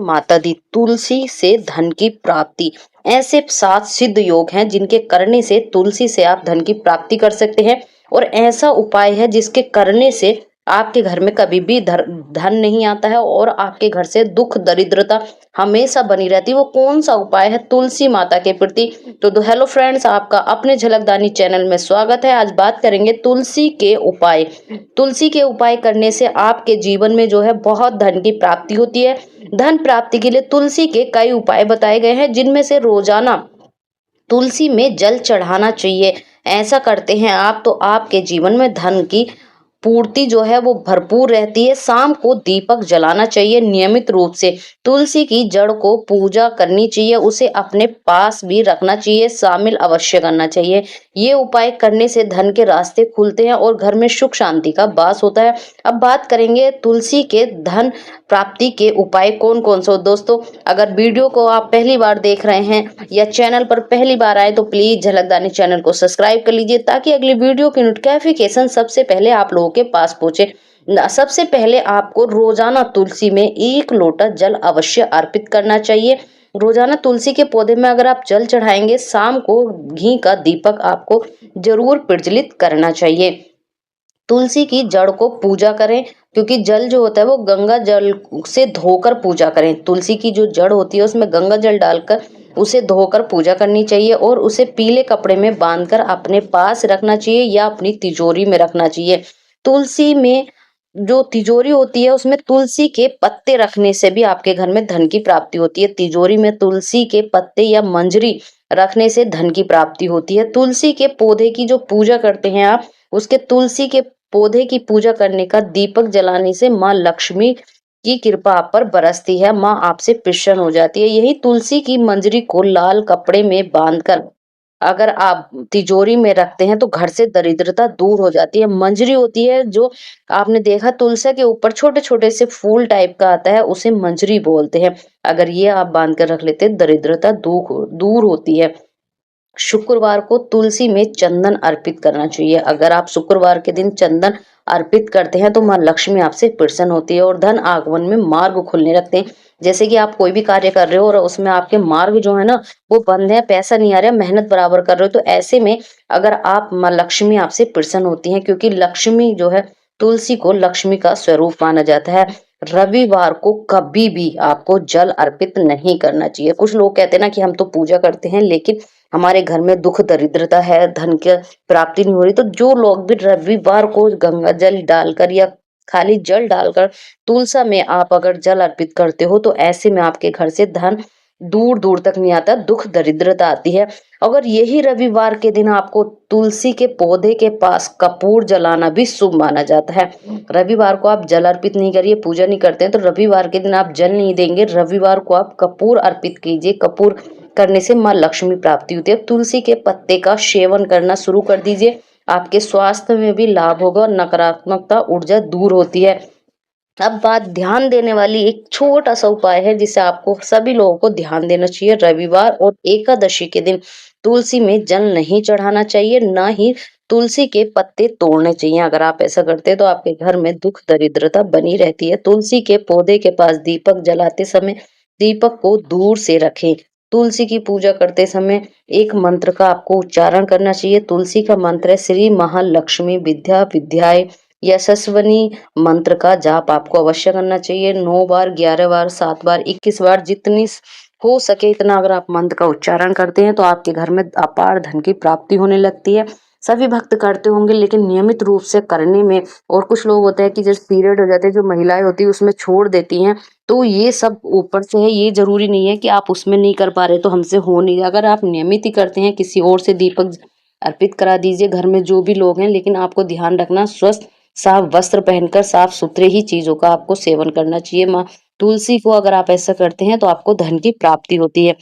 माता दी तुलसी से धन की प्राप्ति। ऐसे 7 सिद्ध योग हैं जिनके करने से तुलसी से आप धन की प्राप्ति कर सकते हैं और ऐसा उपाय है जिसके करने से आपके घर में कभी भी धन नहीं आता है और आपके घर से दुख दरिद्रता हमेशा बनी रहती है। वो कौन सा उपाय है तुलसी माता के प्रति? तो हेलो फ्रेंड्स, आपका अपने झलकदानी चैनल में स्वागत है। आज बात करेंगे तुलसी के उपाय। तुलसी के उपाय करने से आपके जीवन में जो है बहुत धन की प्राप्ति होती है। धन प्राप्ति के लिए तुलसी के कई उपाय बताए गए हैं जिनमें से रोजाना तुलसी में जल चढ़ाना चाहिए। ऐसा करते हैं आप तो आपके जीवन में धन की पूर्ति जो है वो भरपूर रहती है। शाम को दीपक जलाना चाहिए नियमित रूप से। तुलसी की जड़ को पूजा करनी चाहिए, उसे अपने पास भी रखना चाहिए, शामिल अवश्य करना चाहिए। ये उपाय करने से धन के रास्ते खुलते हैं और घर में सुख शांति का वास होता है। अब बात करेंगे तुलसी के धन प्राप्ति के उपाय कौन कौन से। दोस्तों, अगर वीडियो को आप पहली बार देख रहे हैं या चैनल पर पहली बार आए तो प्लीज झलकदानी चैनल को सब्सक्राइब कर लीजिए ताकि अगली वीडियो की नोटिफिकेशन सबसे पहले आप लोगों के पास पहुंचे। सबसे पहले आपको रोजाना तुलसी में 1 लोटा जल अवश्य अर्पित करना चाहिए। रोजाना तुलसी के पौधे में अगर आप जल चढ़ाएंगे, शाम को घी का दीपक आपको जरूर प्रज्वलित करना चाहिए। तुलसी की जड़ को पूजा करें, क्योंकि जल जो होता है वो गंगा जल से धोकर पूजा करें। तुलसी की जो जड़ होती है उसमें गंगा जल डालकर उसे धोकर पूजा करनी चाहिए और उसे पीले कपड़े में बांधकर अपने पास रखना चाहिए या अपनी तिजोरी में रखना चाहिए। तुलसी में जो तिजोरी होती है उसमें तुलसी के पत्ते रखने से भी आपके घर में धन की प्राप्ति होती है। तिजोरी में तुलसी के पत्ते या मंजरी रखने से धन की प्राप्ति होती है। तुलसी के पौधे की जो पूजा करते हैं आप, उसके तुलसी के पौधे की पूजा करने का दीपक जलाने से माँ लक्ष्मी की कृपा आप पर बरसती है, माँ आपसे प्रसन्न हो जाती है। यही तुलसी की मंजरी को लाल कपड़े में बांधकर अगर आप तिजोरी में रखते हैं तो घर से दरिद्रता दूर हो जाती है। मंजरी होती है जो आपने देखा तुलसी के ऊपर छोटे छोटे से फूल टाइप का आता है, उसे मंजरी बोलते हैं। अगर ये आप बांध कर रख लेते हैं दरिद्रता दूर होती है। शुक्रवार को तुलसी में चंदन अर्पित करना चाहिए। अगर आप शुक्रवार के दिन चंदन अर्पित करते हैं तो माँ लक्ष्मी आपसे प्रसन्न होती है और धन आगमन में मार्ग खुलने लगते हैं। जैसे कि आप कोई भी कार्य कर रहे हो और उसमें आपके मार्ग जो है ना वो बंद है, पैसा नहीं आ रहा, मेहनत बराबर कर रहे हो, तो ऐसे में अगर आप माँ लक्ष्मी आपसे प्रसन्न होती हैं, क्योंकि लक्ष्मी जो है तुलसी को लक्ष्मी का स्वरूप माना जाता है। रविवार को कभी भी आपको जल अर्पित नहीं करना चाहिए। कुछ लोग कहते हैं ना कि हम तो पूजा करते हैं लेकिन हमारे घर में दुख दरिद्रता है, धन की प्राप्ति नहीं हो रही, तो जो लोग भी रविवार को गंगा जल डालकर या खाली जल डालकर तुलसा में आप अगर जल अर्पित करते हो तो ऐसे में आपके घर से धन दूर दूर तक नहीं आता, दुख दरिद्रता आती है। अगर यही रविवार के दिन आपको तुलसी के पौधे के पास कपूर जलाना भी शुभ माना जाता है। रविवार को आप जल अर्पित नहीं करिए, पूजा नहीं करते हैं तो रविवार के दिन आप जल नहीं देंगे, रविवार को आप कपूर अर्पित कीजिए। कपूर करने से माँ लक्ष्मी प्राप्ति होती है। तुलसी के पत्ते का सेवन करना शुरू कर दीजिए, आपके स्वास्थ्य में भी लाभ होगा और नकारात्मकता ऊर्जा दूर होती है। अब बात ध्यान देने वाली एक छोटा सा उपाय है जिसे आपको सभी लोगों को ध्यान देना चाहिए। रविवार और एकादशी के दिन तुलसी में जल नहीं चढ़ाना चाहिए, ना ही तुलसी के पत्ते तोड़ने चाहिए। अगर आप ऐसा करते हैं तो आपके घर में दुख दरिद्रता बनी रहती है। तुलसी के पौधे के पास दीपक जलाते समय दीपक को दूर से रखें। तुलसी की पूजा करते समय एक मंत्र का आपको उच्चारण करना चाहिए। तुलसी का मंत्र है श्री महालक्ष्मी विद्या विद्याय यशस्वनी। मंत्र का जाप आपको अवश्य करना चाहिए 9 बार, 11 बार, 7 बार, 21 बार, जितनी हो सके इतना अगर आप मंत्र का उच्चारण करते हैं तो आपके घर में अपार धन की प्राप्ति होने लगती है। सभी भक्त करते होंगे लेकिन नियमित रूप से करने में, और कुछ लोग होते हैं कि जब पीरियड हो जाते हैं जो महिलाएं होती है उसमें छोड़ देती हैं, तो ये सब ऊपर से है। ये जरूरी नहीं है कि आप उसमें नहीं कर पा रहे तो हमसे हो नहीं। अगर आप नियमित ही करते हैं किसी और से दीपक अर्पित करा दीजिए घर में जो भी लोग हैं, लेकिन आपको ध्यान रखना स्वस्थ साफ वस्त्र पहनकर साफ सुथरे ही चीजों का आपको सेवन करना चाहिए। माँ तुलसी को अगर आप ऐसा करते हैं तो आपको धन की प्राप्ति होती है।